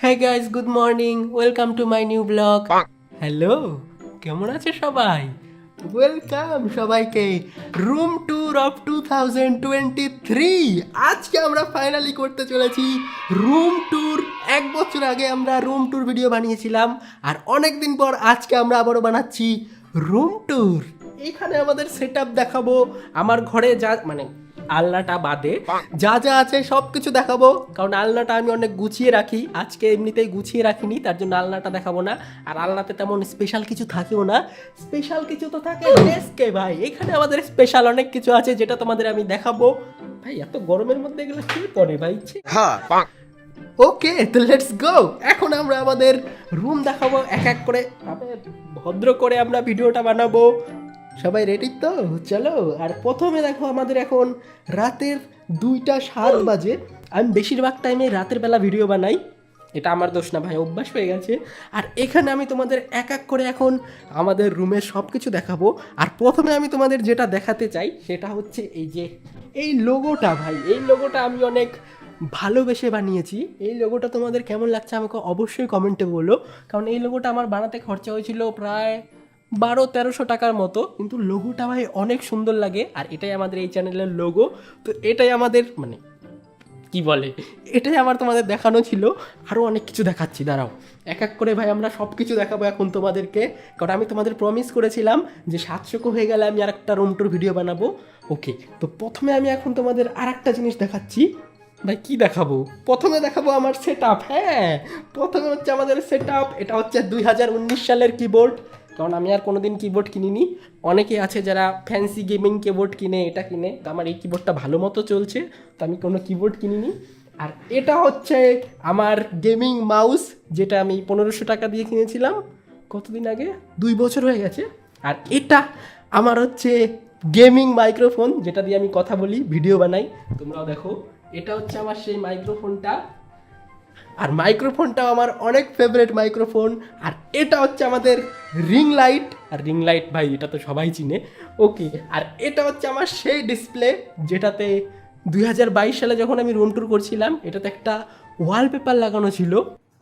হ্যাঁ guys, good morning, welcome to my new blog. Hello, কেমন আছে সবাই? ওয়েলকাম সবাইকে রুম ট্যুর অফ 2023। আজকে আমরা ফাইনালি করতে চলেছি রুম ট্যুর। 1 বছর আগে আমরা রুম ট্যুর ভিডিও বানিয়েছিলাম, আর অনেক দিন পর আজকে আমরা আবারও বানাচ্ছি রুম ট্যুর। এখানে আমাদের সেট আপ দেখাবো, আমার ঘরে যা মানে আলনাটা বাদে যা যা আছে সব কিছু দেখাবো, কারণ আলনাটা আমি অনেক গুছিয়ে রাখি। আজকে এমনিতেই গুছিয়ে রাখিনি, তার জন্য আলনাটা দেখাবো না। আর আলনাতে তেমন স্পেশাল কিছু থাকেও না, স্পেশাল কিছু তো থাকে ডেস্কে ভাই। এখানে আমাদের স্পেশাল অনেক কিছু আছে যেটা তোমাদের আমি দেখাবো। ভাই এত গরমের মধ্যে এগুলো কি পড়ে ভাই? হ্যাঁ ওকে, তো লেটস গো। এখন আমরা আমাদের রুম দেখাবো এক এক করে, ভদ্র করে আমরা ভিডিওটা বানাবো। সবাই রেডি তো? চলো। আর প্রথমে দেখো, আমাদের এখন রাতের 2টা 7 বাজে। আমি বেশিরভাগ টাইমে রাতের বেলা ভিডিও বানাই, এটা আমার দোষ না ভাই, অভ্যাস হয়ে গেছে। আর এখানে আমি তোমাদের এক এক করে এখন আমাদের রুমের সব কিছু দেখাবো। আর প্রথমে আমি তোমাদের যেটা দেখাতে চাই সেটা হচ্ছে এই লোগোটা ভাই। এই লোগোটা আমি অনেক ভালোবেসে বানিয়েছি। এই লোগোটা তোমাদের কেমন লাগছে আমাকে অবশ্যই কমেন্টে বলো, কারণ এই লোগোটা আমার বানাতে খরচা হয়েছিল প্রায় 1200-1300 টাকার মতো, কিন্তু লোগোটা ভাই অনেক সুন্দর লাগে। আর এটাই আমাদের এই চ্যানেলের লোগো। তো এটাই আমাদের মানে কি বলে, এটাই আমার তোমাদের দেখানো ছিল। আরও অনেক কিছু দেখাচ্ছি, দাঁড়াও। এক এক করে ভাই আমরা সব কিছু দেখাবো এখন তোমাদেরকে, কারণ আমি তোমাদের প্রমিস করেছিলাম যে 700 হয়ে গেলে আমি আর একটা রুম ট্যুর ভিডিও বানাবো। ওকে, তো প্রথমে আমি এখন তোমাদের আর একটা জিনিস দেখাচ্ছি। ভাই কি দেখাবো? প্রথমে দেখাবো আমার সেট আপ। হ্যাঁ, প্রথমে হচ্ছে আমাদের সেট আপ। এটা হচ্ছে 2019 সালের কিবোর্ড, কারণ আমি আর কোনোদিন কিবোর্ড কিনিনি। অনেকে আছে যারা ফ্যান্সি গেমিং কিবোর্ড কিনে, এটা কিনে, তো আমার এই কিবোর্ডটা ভালো মতো চলছে, তো আমি কোনো কিবোর্ড কিনিনি। আর এটা হচ্ছে আমার গেমিং মাউস, যেটা আমি 1500 টাকা দিয়ে কিনেছিলাম কতদিন আগে, 2 বছর হয়ে গেছে। আর এটা আমার হচ্ছে গেমিং মাইক্রোফোন, যেটা দিয়ে আমি কথা বলি, ভিডিও বানাই, তোমরাও দেখো। এটা হচ্ছে আমার সেই মাইক্রোফোনটা, আর মাইক্রোফোনটাও আমার অনেক ফেভারিট মাইক্রোফোন। আর এটা হচ্ছে আমাদের রিং লাইট, আর রিং লাইট ভাই এটা তো সবাই চিনে। ওকে, আর এটা হচ্ছে আমার সেই ডিসপ্লে যেটাতে 2022 সালে যখন আমি রুম ট্যুর করছিলাম, এটাতে একটা ওয়ালপেপার লাগানো ছিল।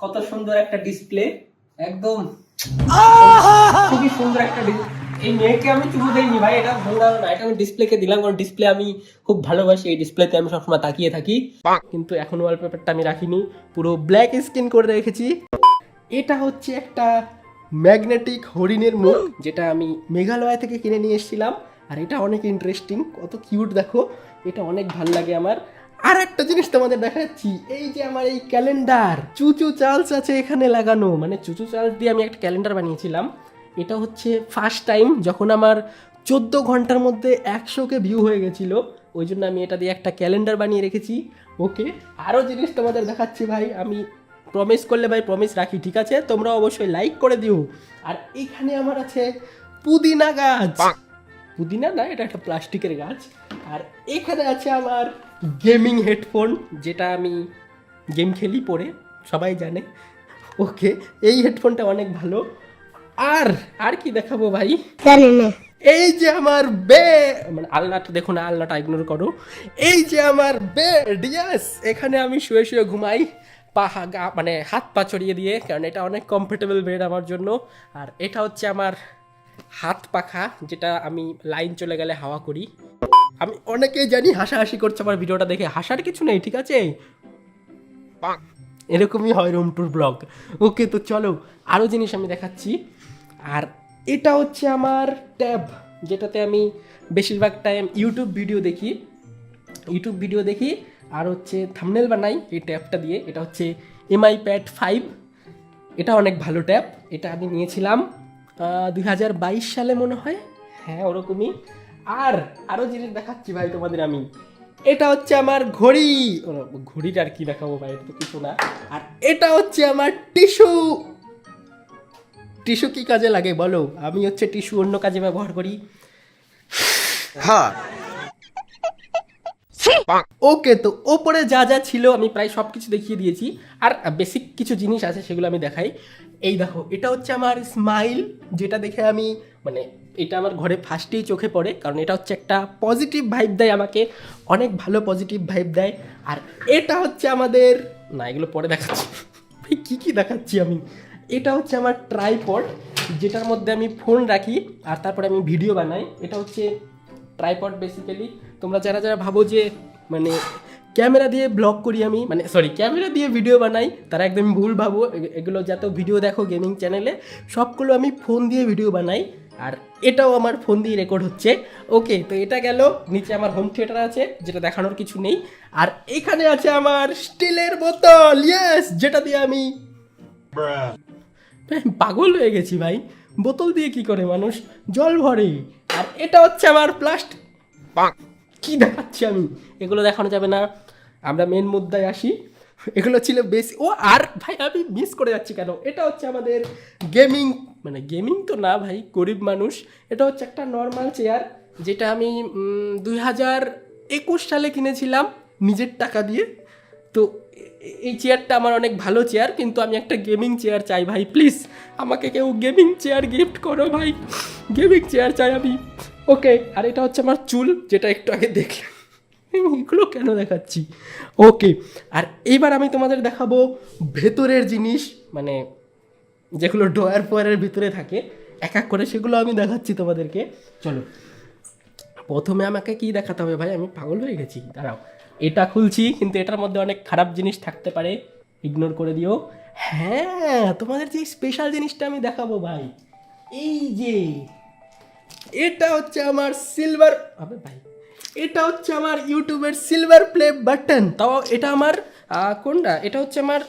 কত সুন্দর একটা ডিসপ্লে, একদম খুবই সুন্দর একটা এই মেয়েকে আমি চুমু দেইনি ভাই, এটা ভুল ধারণা, এটা আমি ডিসপ্লেকে দিলাম, কারণ ডিসপ্লে আমি খুব ভালোবাসি, এই ডিসপ্লেতে আমি সবসময় তাকিয়ে থাকি। কিন্তু এখন ওয়ালপেপারটা আমি রাখিনি, পুরো ব্ল্যাক স্ক্রিন করে রেখেছি। এটা হচ্ছে একটা ম্যাগনেটিক হরিণের মুখ, যেটা আমি মেঘালয় থেকে কিনে নিয়ে এসেছিলাম। আর এটা অনেক ইন্টারেস্টিং, কত কিউট দেখো, এটা অনেক ভালো লাগে আমার। আর একটা জিনিস তোমাদের দেখাচ্ছি, এই যে আমার এই ক্যালেন্ডার, চুচু চার্লস আছে এখানে লাগানো, মানে চুচু চার্লস দিয়ে আমি একটা ক্যালেন্ডার বানিয়েছিলাম। এটা হচ্ছে ফার্স্ট টাইম যখন আমার 14 ঘন্টার মধ্যে 100K ভিউ হয়ে গেছিল, ওই জন্য আমি এটা দিয়ে একটা ক্যালেন্ডার বানিয়ে রেখেছি। ওকে, আরও জিনিস তোমাদের দেখাচ্ছি ভাই, আমি প্রমিস করলে ভাই প্রমিস রাখি, ঠিক আছে? তোমরা অবশ্যই লাইক করে দিও। আর এইখানে আমার আছে পুদিনা গাছ, পুদিনা না, এটা একটা প্লাস্টিকের গাছ। আর এখানে আছে আমার গেমিং হেডফোন, যেটা আমি গেম খেলি পরে, সবাই জানে। ওকে, এই হেডফোনটা অনেক ভালো। আর আর কি দেখাবো ভাই? এই যে আমার মানে আলনাটা দেখো না, আলনাটা ইগনোর করো। এই যে আমার বেড, ইয়েস, এখানে আমি শুয়ে শুয়ে ঘুমাই, মানে হাত পা ছড়িয়ে দিয়ে, কারণ এটা অনেক কমফোর্টেবল বেড আমার জন্য। আর এটা হচ্ছে আমার হাত পাখা, যেটা আমি লাইন চলে গেলে হাওয়া করি। আমি অনেকেই জানি হাসাহাসি করছে আমার ভিডিওটা দেখে, হাসার কিছু নেই, ঠিক আছে? এরকমই হয় রুম ট্যুর ব্লগ। ওকে, তো চলো আরও জিনিস আমি দেখাচ্ছি। আর এটা হচ্ছে আমার ট্যাব, যেটাতে আমি বেশিরভাগ টাইম ইউটিউব ভিডিও দেখি আর হচ্ছে থাম্বনেল বানাই এই ট্যাবটা দিয়ে। এটা হচ্ছে MI Pad 5, এটা অনেক ভালো ট্যাব। এটা আমি নিয়েছিলাম 2022 সালে মনে হয়, হ্যাঁ ওরকমই। আর আরও জিনিস দেখাচ্ছি ভাই তোমাদের আমি। এটা হচ্ছে আমার ঘড়ি, ঘড়িটা আর কি দেখাবো ভাই, এটা তো কিছু না। আর এটা হচ্ছে আমার টিস্যু। টিস্যু কি কাজে লাগে বলো? আমি হচ্ছে টিস্যু অন্য কাজে ব্যবহার করি। হ্যাঁ ওকে, তো ওপরে যা যা ছিল আমি প্রায় সব কিছু দেখিয়ে দিয়েছি। আর বেসিক কিছু জিনিস আছে সেগুলো আমি দেখাই। এই দেখো, এটা হচ্ছে আমার স্মাইল, যেটা দেখে আমি মানে এটা আমার ঘরে ফার্স্টেই চোখে পড়ে, কারণ এটা হচ্ছে একটা পজিটিভ ভাইব দেয় আমাকে, অনেক ভালো পজিটিভ ভাইব দেয়। আর এটা হচ্ছে আমাদের, না এগুলো পরে দেখাচ্ছি, ভাই কী দেখাচ্ছি আমি? এটা হচ্ছে আমার ট্রাইপড, যেটার মধ্যে আমি ফোন রাখি আর তারপরে আমি ভিডিও বানাই। এটা হচ্ছে ট্রাইপড বেসিক্যালি। তোমরা যারা যারা ভাবো যে মানে ক্যামেরা দিয়ে ব্লগ করি আমি, মানে সরি ক্যামেরা দিয়ে ভিডিও বানাই, তারা একদম ভুল ভাবো। এগুলো যত ভিডিও দেখো গেমিং চ্যানেলে সবগুলো আমি ফোন দিয়ে ভিডিও বানাই, আর এটাও আমার ফোন দিয়ে রেকর্ড হচ্ছে। ওকে, তো এটা গেল। নিচে আমার হোম থিয়েটার আছে, যেটা দেখানোর কিছু নেই। আর এখানে আছে আমার স্টিলের বোতল, ইয়েস, যেটা দিয়ে আমি পাগল হয়ে গেছি ভাই। বোতল দিয়ে কি করে মানুষ জল ভরে? আর এটা হচ্ছে আমার প্লাস্টিক। কি দেখাচ্ছি আমি? এগুলো দেখানো যাবে না, আমরা মেন মুদ্রায় আসি। এগুলো ছিল বেশি। ও আর ভাই আমি মিস করে যাচ্ছি কেন? এটা হচ্ছে আমাদের গেমিং, মানে গেমিং তো না ভাই, গরিব মানুষ। এটা হচ্ছে একটা নর্মাল চেয়ার, যেটা আমি 2021 সালে কিনেছিলাম নিজের টাকা দিয়ে। তো এই চেয়ারটা আমার অনেক ভালো চেয়ার, কিন্তু আমি একটা গেমিং চেয়ার চাই ভাই, প্লিজ আমাকে কেউ গেমিং চেয়ার গিফট করো ভাই, গেমিং চেয়ার চাই আমি। ওকে, আর এটা হচ্ছে আমার চুল, যেটা একটু আগে দেখলাম। এগুলো কেন দেখাচ্ছি? ওকে, আর এইবার আমি তোমাদের দেখাবো ভেতরের জিনিস, মানে যেগুলো ড্রয়ার ফয়ারের ভিতরে থাকে এক এক করে, সেগুলো আমি দেখাচ্ছি তোমাদেরকে। চলো, প্রথমে আমাকে কি দেখাতে হবে ভাই? আমি পাগল হয়ে গেছি, দাঁড়াও। এটা খুলছি, কিন্তু এটার মধ্যে অনেক খারাপ জিনিস থাকতে পারে, ইগনোর করে দিও। হ্যাঁ, তোমাদের যে স্পেশাল জিনিসটা আমি দেখাবো ভাই, এই যে এটা হচ্ছে আমার সিলভার, আবে ভাই এটা হচ্ছে আমার ইউটিউবের সিলভার প্লে বাটন। তাও এটা আমার কোনটা? এটা হচ্ছে আমার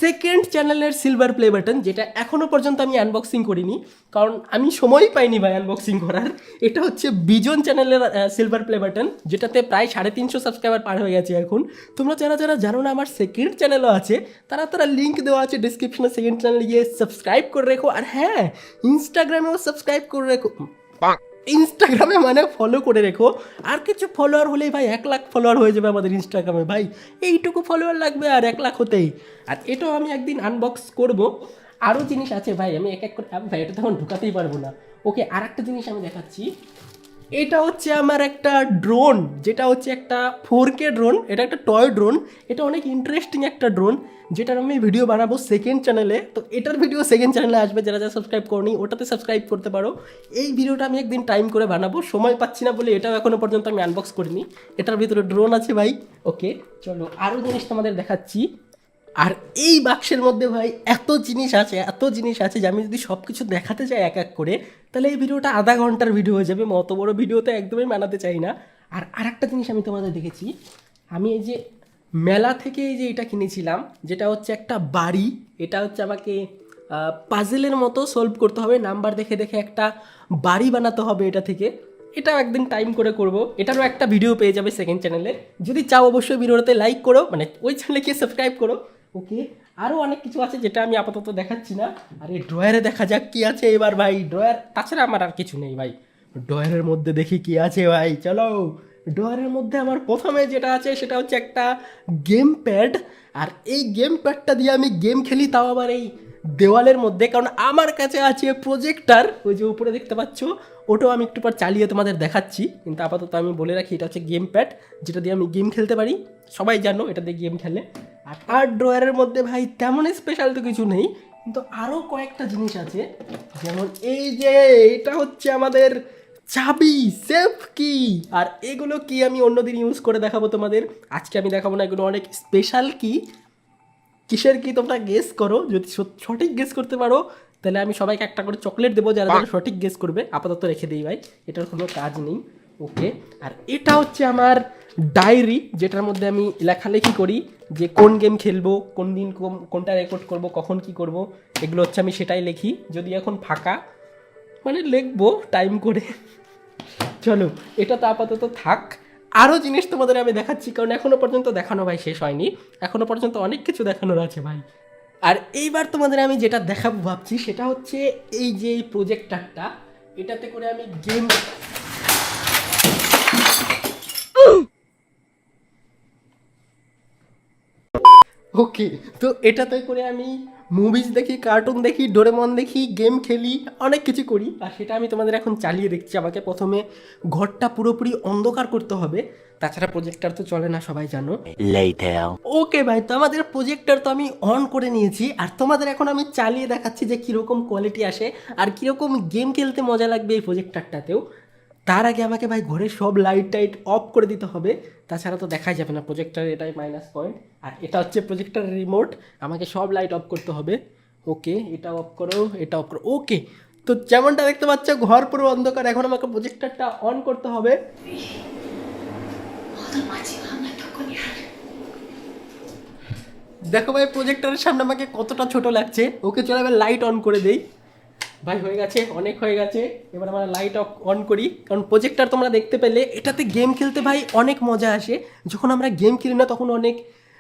সেকেন্ড চ্যানেলের সিলভার প্লে বাটন, যেটা এখনও পর্যন্ত আমি আনবক্সিং করিনি, কারণ আমি সময়ই পাইনি ভাই আনবক্সিং করার। এটা হচ্ছে বিজন চ্যানেলের সিলভার প্লে বাটন, যেটাতে প্রায় 350 সাবস্ক্রাইবার পার হয়ে গেছে এখন। তোমরা যারা যারা জানো না আমার সেকেন্ড চ্যানেলও আছে, তারা লিঙ্ক দেওয়া আছে ডিসক্রিপশনে, সেকেন্ড চ্যানেল গিয়ে সাবস্ক্রাইব করে রেখো। আর হ্যাঁ, ইনস্টাগ্রামেও সাবস্ক্রাইব করে রেখো, ইনস্টাগ্রামে মানে ফলো করে রেখো। আর কিছু ফলোয়ার হলেই ভাই 1 লাখ ফলোয়ার হয়ে যাবে আমাদের ইনস্টাগ্রামে ভাই, এইটুকু ফলোয়ার লাগবে আর 1 লাখ হতেই। আর এটাও আমি একদিন আনবক্স করব। আরও জিনিস আছে ভাই, আমি এক এক করে ভাই এটা তখন ঢুকাতেই পারবো না। ওকে, আর একটা জিনিস আমি দেখাচ্ছি। এটা হচ্ছে আমার একটা ড্রোন, যেটা হচ্ছে একটা 4K ড্রোন। এটা একটা টয় ড্রোন, এটা অনেক ইন্টারেস্টিং একটা ড্রোন, যেটার আমি ভিডিও বানাবো সেকেন্ড চ্যানেলে। তো এটার ভিডিও সেকেন্ড চ্যানেলে আসবে, যারা যারা সাবস্ক্রাইব করনি ওটাতে সাবস্ক্রাইব করতে পারো। এই ভিডিওটা আমি একদিন টাইম করে বানাবো, সময় পাচ্ছি না বলে এটাও এখনও পর্যন্ত আমি আনবক্স করিনি। এটার ভিতরে ড্রোন আছে ভাই। ওকে, চলো আরও জিনিস তোমাদের দেখাচ্ছি। আর এই বাক্সের মধ্যে ভাই এত জিনিস আছে, এত জিনিস আছে, যে আমি যদি সব কিছু দেখাতে চাই এক এক করে, তাহলে এই ভিডিওটা আধা ঘন্টার ভিডিও হয়ে যাবে। অত বড় ভিডিওতে একদমই বানাতে চাই না। আর আরেকটা জিনিস আমি তোমাদের দেখেছি, আমি এই যে মেলা থেকে এই যে এটা কিনেছিলাম, যেটা হচ্ছে একটা বাড়ি। এটা হচ্ছে আমাকে পাজেলের মতো সলভ করতে হবে, নাম্বার দেখে দেখে একটা বাড়ি বানাতে হবে এটা থেকে। এটাও একদিন টাইম করে করব। এটারও একটা ভিডিও পেয়ে যাবে সেকেন্ড চ্যানেলে। যদি চাও অবশ্যই ভিডিওটাতে লাইক করো, মানে ওই চ্যানেলে গিয়ে সাবস্ক্রাইব করো। ওকে, আরও অনেক কিছু আছে যেটা আমি আপাতত দেখাচ্ছি না। আর এই ড্রয়ারে দেখা যাক কি আছে এবার ভাই। ড্রয়ার তাছাড়া আমার আর কিছু নেই ভাই। ড্রয়ারের মধ্যে দেখি কি আছে ভাই, চলো। ড্রয়ারের মধ্যে আমার প্রথমে যেটা আছে সেটা হচ্ছে একটা গেম প্যাড। আর এই গেম প্যাডটা দিয়ে আমি গেম খেলি, তাও আবার এই দেওয়ালের মধ্যে, কারণ আমার কাছে আছে প্রজেক্টার, ওই যে উপরে দেখতে পাচ্ছ। ওটাও আমি একটু পর চালিয়ে তোমাদের দেখাচ্ছি, কিন্তু আপাতত আমি বলে রাখি এটা হচ্ছে গেম প্যাড, যেটা দিয়ে আমি গেম খেলতে পারি। সবাই জানো এটা দিয়ে গেম খেলে। আর ড্রয়ারের মধ্যে ভাই তেমন স্পেশাল তো কিছু নেই, কিন্তু আরও কয়েকটা জিনিস আছে। যেমন এই যে এটা হচ্ছে আমাদের চাবি, সেফ কি। আর এগুলো কি আমি অন্যদিন ইউজ করে দেখাবো তোমাদের, আজকে আমি দেখাবো না। এগুলো অনেক স্পেশাল কি, কিসের কি তোমরা গেস করো। যদি সঠিক গেস করতে পারো তাহলে আমি সবাইকে একটা করে চকলেট দেবো, যারা যারা সঠিক গেস করবে। আপাতত রেখে দিই ভাই, এটার কোনো কাজ নেই। ওকে, আর এটা হচ্ছে আমার ডায়েরি, যেটার মধ্যে আমি লেখালেখি করি যে কোন গেম খেলবো, কোন দিন কোনটা রেকর্ড করব, কখন কি করব, এগুলো হচ্ছে আমি সেটাই লিখি। যদি এখন ফাঁকা, মানে লিখবো টাইম করে। চলো, এটা তো আপাতত থাক। আরও জিনিস তোমাদের আমি দেখাচ্ছি, কারণ এখনও পর্যন্ত দেখানো ভাই শেষ হয়নি, এখনও পর্যন্ত অনেক কিছু দেখানোর আছে ভাই। আর এইবার তোমাদের আমি যেটা দেখাবো ভাবছি সেটা হচ্ছে এই যে এই প্রজেক্টারটা, এটাতে করে আমি গেম, ওকে, তো এটাতে করে আমি মুভিজ দেখি, কার্টুন দেখি, ডোরেমন দেখি, গেম খেলি, অনেক কিছু করি। আর সেটা আমি তোমাদের এখন চালিয়ে দেখছি। আমাকে প্রথমে ঘরটা পুরোপুরি অন্ধকার করতে হবে, তাছাড়া প্রজেক্টর তো চলে না, সবাই জানো। Later. ওকে ভাই, তো আমাদের প্রজেক্টর তো আমি অন করে নিয়েছি, আর তোমাদের এখন আমি চালিয়ে দেখাচ্ছি যে কীরকম কোয়ালিটি আসে আর কীরকম গেম খেলতে মজা লাগবে এই প্রজেক্টরটাতেও। তার আগে আমাকে ভাই ঘরের সব লাইট টাইট অফ করে দিতে হবে, তাছাড়া তো দেখাই যাবে না প্রজেক্টর, এটাই মাইনাস পয়েন্ট। আর এটা হচ্ছে প্রজেক্টরের রিমোট, আমাকে সব লাইট অফ করতে হবে। ওকে, এটা অফ করো, এটা অফ করো। ওকে, তো যেমনটা দেখতে পাচ্ছ ঘর পুরো অন্ধকার, এখন আমাকে প্রজেক্টরটা অন করতে হবে। 我的マジはあんなとこにある。 দেখো ভাই প্রজেক্টরের সামনে আমাকে কতটা ছোট লাগছে। ওকে, চলো এবার লাইট অন করে দেই। ভাই হয়ে গেছে, অনেক হয়ে গেছে। এবার আমরা লাইট অন করি, কারণ প্রজেক্টর তোমরা দেখতে পেলে এটাতে গেম খেলতে ভাই অনেক মজা আসে। যখন আমরা গেম খেলি না তখন অনেক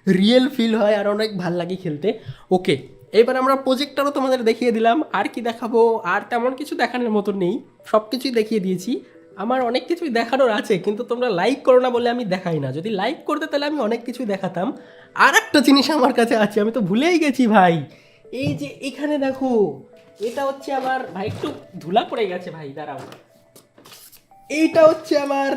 রিয়েল ফিল হয় আর অনেক ভাল লাগে খেলতে। ওকে, এবার আমরা প্রজেক্টরও তোমাদের দেখিয়ে দিলাম। আর কি দেখাবো, আর তেমন কিছু দেখানোর মতো নেই, সব কিছুই দেখিয়ে দিয়েছি। আমার অনেক কিছুই দেখানোর আছে, কিন্তু তোমরা লাইক করো না বলে আমি দেখাই না। যদি লাইক করতে তাহলে আমি অনেক কিছুই দেখাতাম। আর একটা জিনিস আমার কাছে আছে, আমি তো ভুলেই গেছি ভাই। এই যে এখানে দেখো, এটা হচ্ছে আমার, ভাই একটু ধুলা পড়ে গেছে ভাই, দাঁড়াও। এইটা হচ্ছে আমার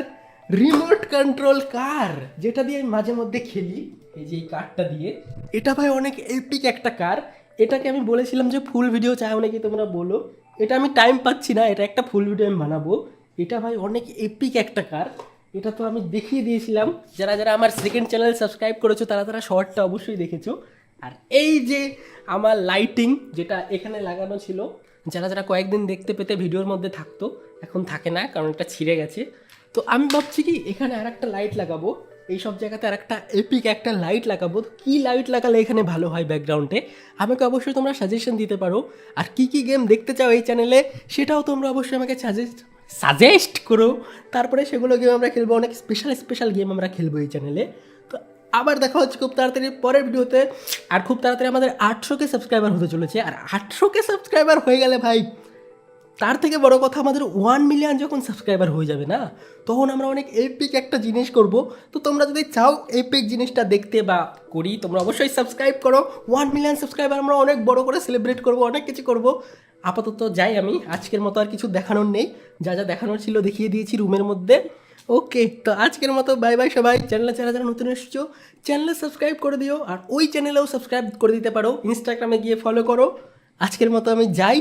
রিমোট কন্ট্রোল কার, যেটা দিয়ে আমি মাঝে মধ্যে খেলি। এই যে এই কারটা দিয়ে, এটা ভাই অনেক এপিক একটা কার। এটাকে আমি বলেছিলাম যে ফুল ভিডিও চাও নাকি তোমরা বলো, এটা আমি টাইম পাচ্ছি না, এটা একটা ফুল ভিডিও আমি বানাবো। এটা ভাই অনেক এপিক একটা কার, এটা তো আমি দেখিয়ে দিয়েছিলাম। যারা যারা আমার সেকেন্ড চ্যানেল সাবস্ক্রাইব করেছো তারা তারা শর্টটা অবশ্যই দেখেছো। আর এই যে আমার লাইটিং যেটা এখানে লাগানো ছিল, যারা যারা কয়েকদিন দেখতে পেতে ভিডিওর মধ্যে থাকতো, এখন থাকে না কারণ এটা ছিঁড়ে গেছে। তো আমি ভাবছি কি এখানে আর একটা লাইট লাগাবো, এই সব জায়গাতে আর একটা এপিক একটা লাইট লাগাবো। কি লাইট লাগালে এখানে ভালো হয় ব্যাকগ্রাউন্ডে, আমাকে অবশ্যই তোমরা সাজেশন দিতে পারো। আর কি কি গেম দেখতে চাও এই চ্যানেলে সেটাও তোমরা অবশ্যই আমাকে সাজেস্ট করো। তারপরে সেগুলো গেম আমরা খেলবো, অনেক স্পেশাল স্পেশাল গেম আমরা খেলবো এই চ্যানেলে। তো আবার দেখা হচ্ছে খুব তাড়াতাড়ি পরের ভিডিওতে। আর খুব তাড়াতাড়ি আমাদের 800K সাবস্ক্রাইবার হতে চলেছে। আর 800K সাবস্ক্রাইবার হয়ে গেলে ভাই, তার থেকে বড় কথা, আমাদের 1 মিলিয়ন যখন সাবস্ক্রাইবার হয়ে যাবে না, তখন আমরা অনেক এপিক একটা জিনিস করব। তো তোমরা যদি চাও এপিক জিনিসটা দেখতে বা করি, তোমরা অবশ্যই সাবস্ক্রাইব করো। 1 মিলিয়ন সাবস্ক্রাইবার আমরা অনেক বড় করে সেলিব্রেট করব, অনেক কিছু করব। আপাতত যাই আমি, আজকের মতো আর কিছু দেখানোর নেই, যা যা দেখানোর ছিল দেখিয়ে দিয়েছি রুমের মধ্যে। ওকে, তো আজকের মতো বাই বাই সবাই। চ্যানেলে যারা যারা নতুন এসেছো চ্যানেলে সাবস্ক্রাইব করে দিও, আর ওই চ্যানেলেও সাবস্ক্রাইব করে দিতে পারো, ইনস্টাগ্রামে গিয়ে ফলো করো। আজকের মতো আমি যাই,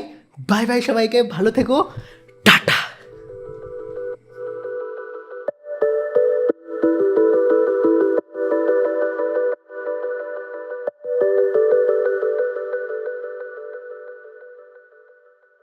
বাই বাই সবাইকে, ভালো থেকো।